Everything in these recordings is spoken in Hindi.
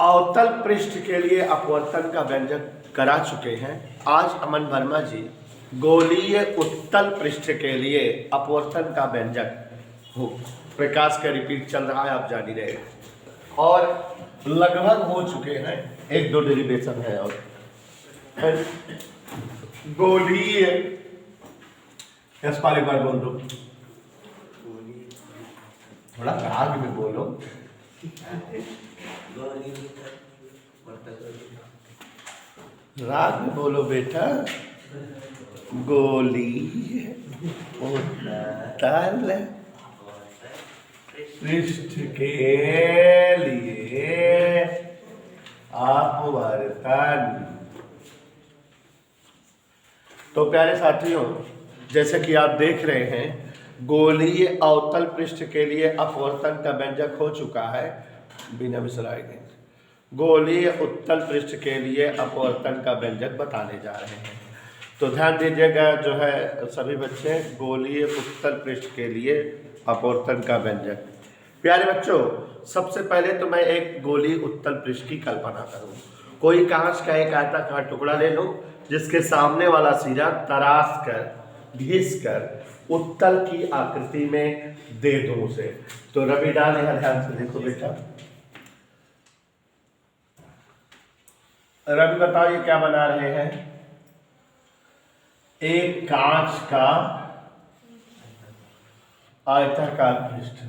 अवतल पृष्ठ के लिए अपवर्तन का व्यंजक करा चुके हैं। आज अमन वर्मा जी गोलीय उत्तल पृष्ठ के लिए अपवर्तन का व्यंजक हो प्रकाश का रिपीट चल रहा है, आप जान ही रहे हैं। और लगभग हो चुके हैं, एक दो डेरिवेशन है और गोलीय एक बार बोल दो, थोड़ा राग में बोलो। राग में बोलो बेटा। गोली उत्तल पृष्ठ के लिए अपवर्तन। तो प्यारे साथियों, जैसे कि आप देख रहे हैं, गोलीय अवतल पृष्ठ के लिए अपवर्तन का व्यंजक हो चुका है बिना विसराए गए। गोलीय उत्तल पृष्ठ के लिए अपवर्तन का व्यंजक बताने जा रहे हैं। तो ध्यान दीजिएगा जो है सभी बच्चे, गोलीय उत्तल पृष्ठ के लिए अपवर्तन का व्यंजक। प्यारे बच्चों, सबसे पहले तो मैं एक गोलीय उत्तल पृष्ठ की कल्पना करूँ। कोई कांच का एक आयताकार टुकड़ा ले लो जिसके सामने वाला सिरा तराश कर घिस कर उत्तल की आकृति में दे दो उसे। तो रवि डाल यहाँ ध्यान से देखो बेटा। रवि बताओ ये क्या बना रहे हैं? एक कांच का आयताकार पृष्ठ।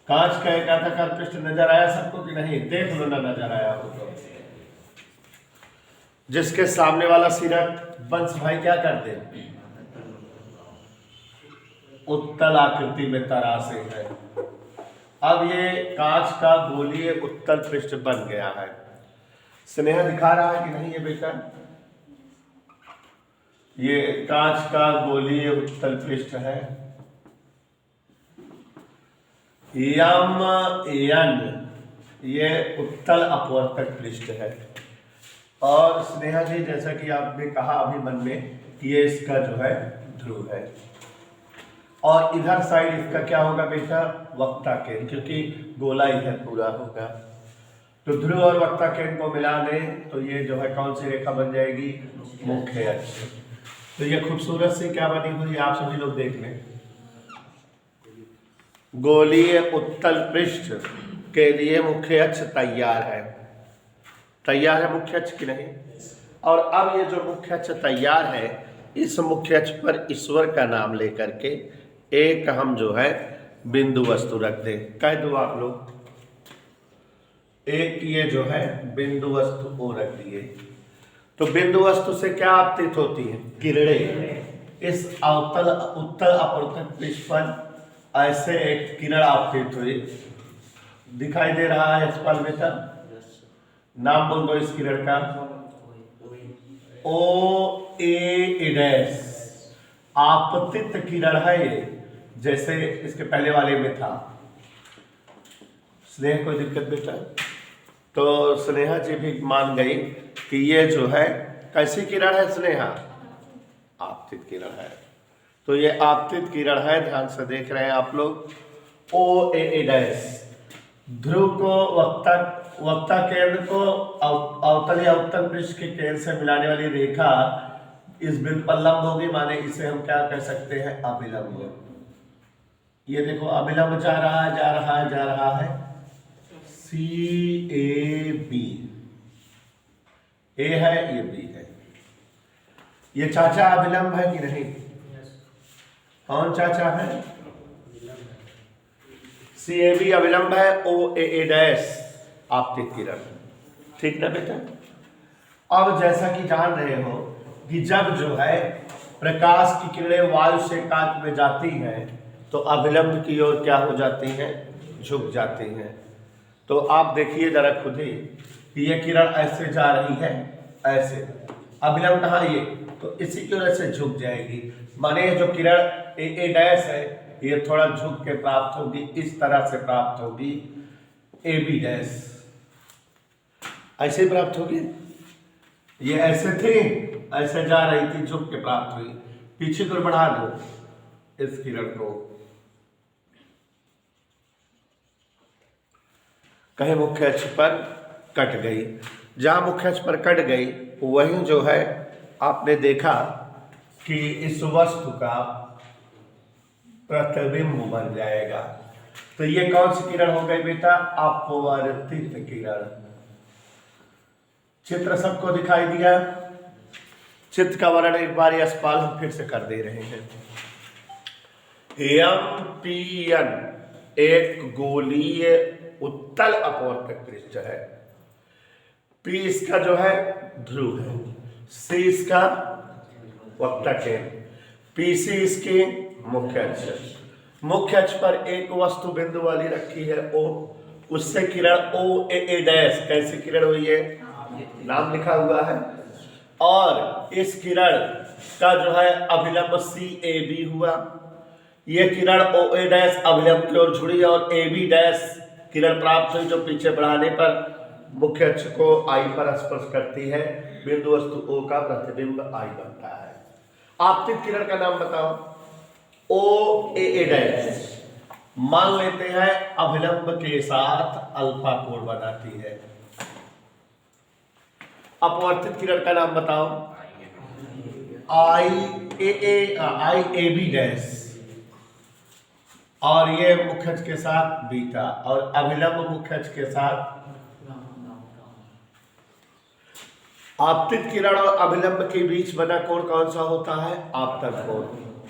कांच का एक आयताकार पृष्ठ नजर आया सबको कि नहीं? देख लो ना, नजर आया हो तो। जिसके सामने वाला सिरा वंश भाई क्या करते हैं? उत्तल आकृति में तरासे है। अब ये कांच का गोलीय उत्तल पृष्ठ बन गया है। स्नेहा दिखा रहा है कि नहीं ये बेटा? ये कांच का गोलीय उत्तल पृष्ठ है। यम एन ये उत्तल अपवर्तक पृष्ठ है। और स्नेहा जी, जैसा कि आपने कहा अभी मन में, ये इसका जो है ध्रुव है। और इधर साइड इसका क्या होगा बेटा? वक्ता केंद्र, क्योंकि गोला इधर पूरा होगा। तो ध्रुव और वक्ता केंद्र को मिला दें तो ये जो है कौन सी रेखा बन जाएगी? मुख्य अक्ष। तो ये खूबसूरत सी क्या बनी हुई है, आप सभी लोग देख लें। गोलीय उत्तल पृष्ठ के लिए मुख्य अक्ष तैयार है। तैयार है मुख्य अक्ष की नहीं? और अब ये जो मुख्य अक्ष तैयार है, इस मुख्य अक्ष पर ईश्वर का नाम लेकर के एक हम जो है बिंदु वस्तु रख दें। कह दो आप लोग, एक ये जो है बिंदु वस्तु को रख दिए। तो बिंदु वस्तु से क्या आपतित होती है? किरणें। इस अवतल उत्तल अपवर्तक पृष्ठ पर ऐसे एक किरण आपतित हुई, दिखाई दे रहा है इस पल बेटा? नाम बोल दो इस किरण का। ओ ए डैश आपतित किरण है ये, जैसे इसके पहले वाले में था। स्नेहा कोई दिक्कत बेटा? तो स्नेहा जी भी मान गई कि ये जो है कैसी किरण है स्नेहा? आपतित किरण है। तो ये आपतित किरण है, ध्यान से देख रहे हैं आप लोग। ओ ए डैश ध्रुव को वक्ता केंद्र को अवतल या उत्तल पृष्ठ के केंद्र से मिलाने वाली रेखा इस बिंदु पर लंब होगी, माने इसे हम क्या कह सकते हैं? अभिलंब। ये देखो अभिलंब जा रहा है, जा रहा है, जा रहा है। सी ए बी, ए है ये बी है। ये चाचा अभिलंब है कि नहीं? कौन चाचा है? सी ए बी अभिलंब है। ओ ए डैश आपतित किरण। ठीक ना बेटा? अब जैसा कि जान रहे हो कि जब जो है प्रकाश की किरणें वायु से कांच में जाती हैं तो अभिलंब की ओर क्या हो जाती हैं? झुक जाती हैं। तो आप देखिए जरा खुद ही कि ये किरण ऐसे जा रही है, ऐसे। अभिलंब कहाँ? ये तो इसी की वजह से झुक जाएगी। माने जो किरण ए डैश है ये थोड़ा झुक के प्राप्त होगी, इस तरह से प्राप्त होगी। ए बी डैश ऐसे प्राप्त होगी। ये ऐसे थी, ऐसे जा रही थी, झुक के प्राप्त हुई। पीछे को बढ़ा दो इस किरण को। कहीं मुख्य अक्ष पर कट गई। जहाँ मुख्य अक्ष पर कट गई वहीं जो है आपने देखा कि इस वस्तु का प्रतिबिंब बन जाएगा। तो ये कौन सी किरण हो गई बेटा? अपवर्तित किरण। चित्र सबको दिखाई दिया? चित्र का वर्णन एक बार यशपाल हम फिर से कर दे रहे हैं। एमपीएन एक गोलीय उत्तल अपवर्तक पृष्ठ है। पी इसका जो है ध्रुव है, सी इसका वक्तक है, पीसी इसकी मुख्य अक्ष। मुख्य अक्ष पर एक वस्तु बिंदु वाली रखी है O, उससे किरण ओ ए डैश कैसी किरण हुई है? नाम लिखा हुआ है। और इस किरण का जो है अभिलंब सी ए बी हुआ। ये किरण ओ ए डैश अभिलंब की ओर जुड़ी और ए बी डैश किरण प्राप्त हुई जो पीछे बढ़ाने पर मुख्य अक्ष को आई पर स्पर्श करती है। बिंदु वस्तु ओ का प्रतिबिंब आई बनता है। आपतित किरण का नाम बताओ। ओ ए डैश मान लेते हैं अभिलंब के साथ अल्फा कोण बनाती है। अपवर्तित किरण का नाम बताओ। आई ए बी डैश और ये मुख्य अक्ष के साथ बीटा और अभिलंब मुख्य अक्ष के साथ। आपतित किरण और अभिलंब के बीच बना कोण कौन सा होता है? आपतन कोण।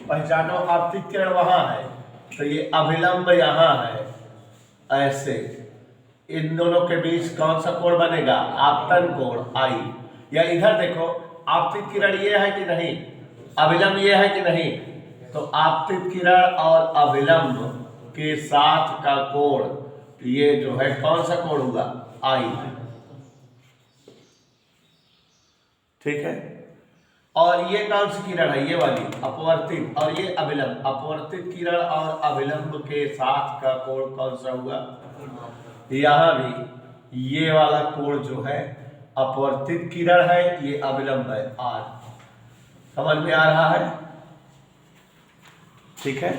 पहचानो, आपतित किरण वहां है तो ये अभिलंब यहां है, ऐसे इन दोनों के बीच कौन सा कोण बनेगा? आपतन कोण आई। या इधर देखो, आपतित किरण ये है कि नहीं, अभिलंब ये है कि नहीं, तो आपतित किरण और अभिलंब के साथ का कोण ये जो है कौन सा कोण हुआ? आई। ठीक है। और ये कौन सी किरण है? ये वाली अपवर्तित, और ये अभिलंब। अपवर्तित किरण और अभिलंब के साथ का कोण कौन सा हुआ? यहां भी ये वाला कोण जो है अपवर्तित किरण है, ये अभिलंब है आर। समझ में आ रहा है? ठीक है।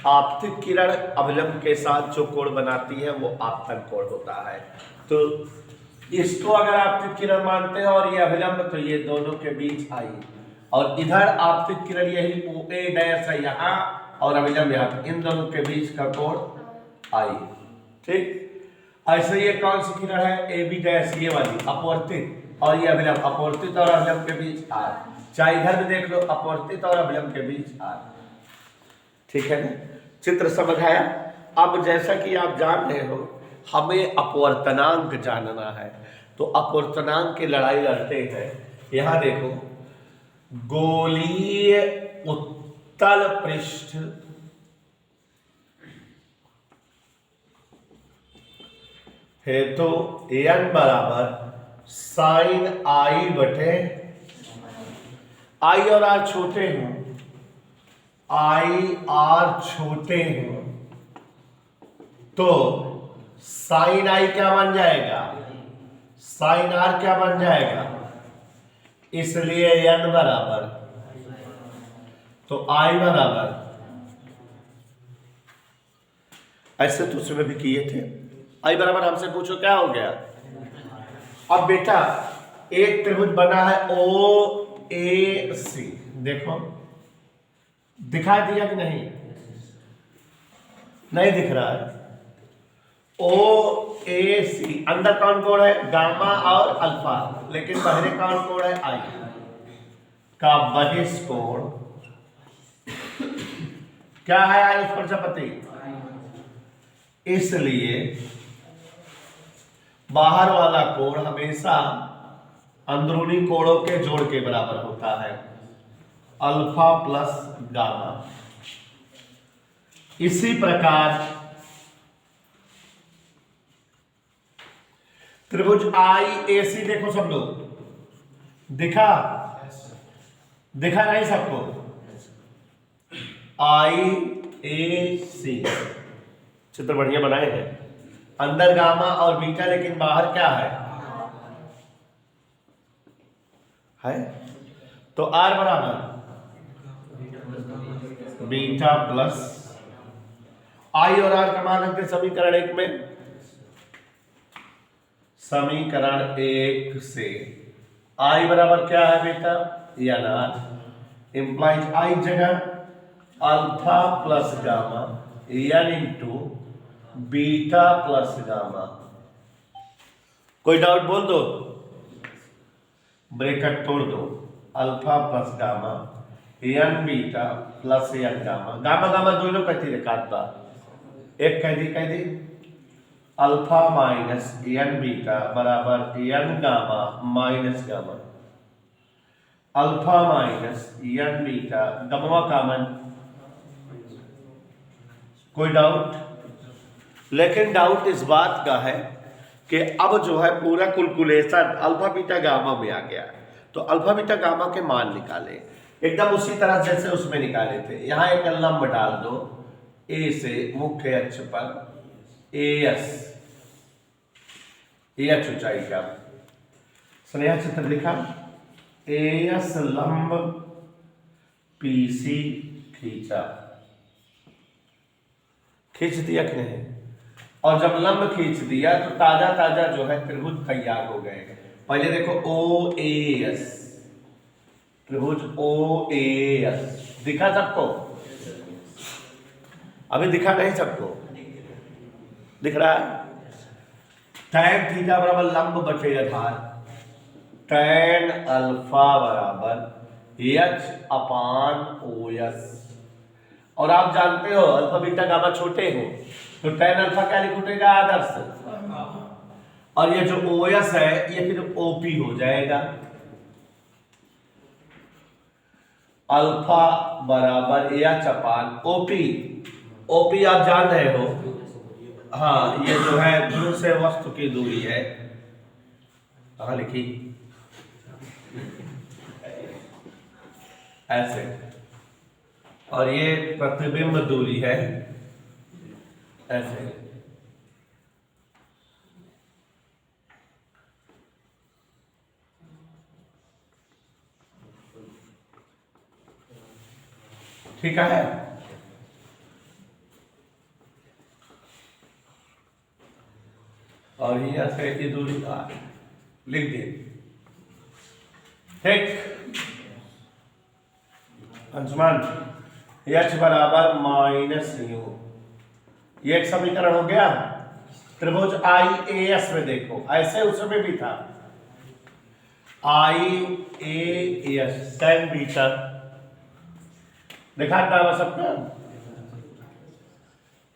आपतित किरण अभिलंब के साथ जो कोण बनाती है वो आपतन कोण होता है। तो इसको अगर आपतित किरण मानते हैं और ये अभिलंब, तो ये दोनों के बीच आई। और इधर आपतित किरण यही ओ ए डैश है यहाँ और अभिलंब यहाँ, इन दोनों के बीच का कोण आई। ठीक। ऐसे ये कौन सी किरण है? ए बी डैश, ये वाली अपवर्तित, और ये अभिलंब। अपवर्तित और अभिलंब के बीच आर। चाहे इधर भी देख लो, अपवर्तित और अभिलंब के बीच आर। ठीक है ना? चित्र समझ आया? अब जैसा कि आप जान रहे हो, हमें अपवर्तनांक जानना है। तो अपवर्तनांक की लड़ाई लड़ते हैं। यहां देखो, गोलीय उत्तल पृष्ठ है तो n बराबर साइन आई बटे आई और आर छोटे हूं, आई आर छोटे हूं तो साइन आई क्या बन जाएगा? साइन आर क्या बन जाएगा? इसलिए n बराबर, तो आई बराबर, ऐसे तो उसमें भी किए थे। आई बराबर हमसे पूछो क्या हो गया? अब बेटा एक त्रिभुज बना है ओ ए सी, देखो दिखाई दिया कि नहीं? नहीं दिख रहा है। ओ ए सी, अंदर कौन कोण है? गामा और अल्फा, लेकिन बाहरी कौन कोण है? आई का बहिष्कोण क्या है? आई उस प्रजापति। इसलिए बाहर वाला कोण हमेशा अंदरूनी कोणों के जोड़ के बराबर होता है, अल्फा प्लस गामा। इसी प्रकार त्रिभुज आई ए सी, देखो सब लोग, दिखा दिखा नहीं सबको? आई ए सी चित्र बढ़िया बनाए हैं। अंदर गामा और बीटा, लेकिन बाहर क्या है? तो आर बराबर बीटा प्लस आई और आर का मान रखते समीकरण 1 में। समीकरण 1 से आई बराबर क्या है बेटा, एन आर इंप्लाइज आई जगह alpha plus gamma n into beta plus gamma. कोई डाउट बोल दो, ब्रैकेट तोड़ दो, alpha plus gamma n beta plus n gamma, gamma gamma दोनों कहती काटता, एक कह दी अल्फा माइनस एन बीटा बराबर n gamma minus gamma, alpha minus n beta gamma common. कोई डाउट? लेकिन डाउट इस बात का है कि अब जो है पूरा कैलकुलेशन अल्फा बीटा गामा में आ गया है, तो अल्फा बीटा गामा के मान निकाले एकदम उसी तरह जैसे उसमें निकाले थे। यहां एक लंब डाल दो ए से मुख्य अक्ष पर ए एच ऊंचाई का स्नेहा चित्र लिखा, एस लंब पीसी खींचा, खींच दिया कि नहीं? और जब लंब खींच दिया तो ताजा ताजा जो है त्रिभुज तैयार हो गए। पहले देखो ओ ए एस, त्रिभुज ओ ए एस दिखा सबको? अभी दिखा नहीं सबको? दिख रहा है? टैन थीटा बराबर लंब बटे आधार, टैन अल्फा बराबर एच अपान ओ एस। और आप जानते हो अल्फा बीटा गामा छोटे हो तो टैन अल्फा क्या लिखूंगा? आदर्श। और ये जो ओ एस है ये फिर ओपी हो जाएगा, अल्फा बराबर एच अपान ओपी। ओपी आप जान रहे हो, हाँ, ये जो है ध्रुव से वस्तु की दूरी है, कहाँ लिखी? ऐसे। और ये प्रतिबिंब दूरी है ऐसे। ठीक है? और यहाँ से की दूरी लिख दिए। ठीक, अंशुमान एच बराबर माइनस यू, ये एक समीकरण हो गया। त्रिभुज आई ए एस में देखो, ऐसे उसमें भी था आई ए एस टैन बीटा, दिखा था सबका?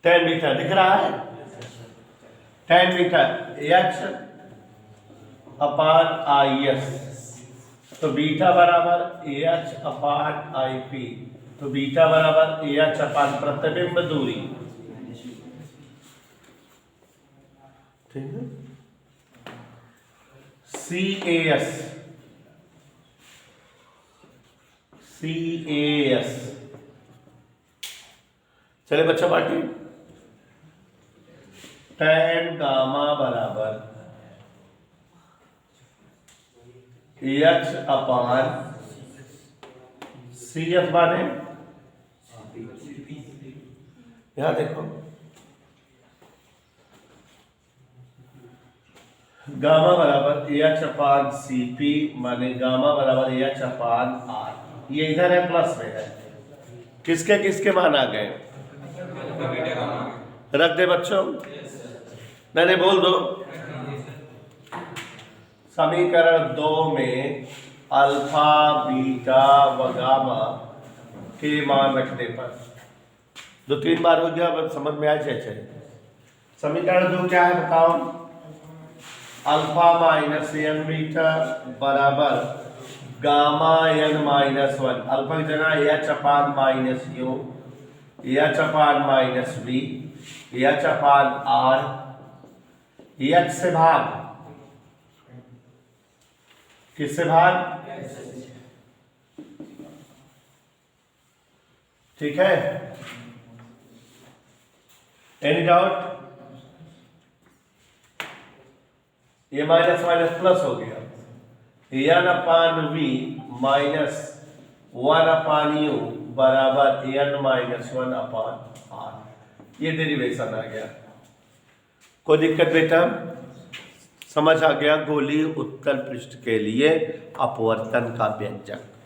टैन बीटा दिख रहा है? Tan beta H upon I S, तो बीटा बराबर एच अपान आई पी, तो बीटा बराबर एच अपान प्रतिबिंब दूरी। ठीक है? सी ए एस, चले बच्चा पार्टी, टैन गामा बराबर एच अपान सी एफ माने, यहां देखो गामा बराबर एच अपान सी पी माने गामा बराबर एच अपान आर, ये इधर है प्लस में है। किसके किसके मान आ गए? रख दे बच्चों, मैंने बोल दो। समीकरण 2 में अल्फा बीटा व गामा के मान रखने पर 2-3 बार हो गया, बस समझ में आ जाए। समीकरण 2 क्या है बताओ? अल्फा माइनस एन बीटा बराबर गामा एन माइनस 1, अल्फा की जगह h upon minus u, h upon minus b, h upon r, h से भाग, किससे भाग? ठीक है? Any doubt? ये माइनस माइनस प्लस हो गया, n upon v minus 1 upon u बराबर एन माइनस 1 अपान आर, ये डेरिवेशन आ गया। कोई दिक्कत बेटा? समझ आ गया। गोलीय उत्तल पृष्ठ के लिए अपवर्तन का व्यंजक।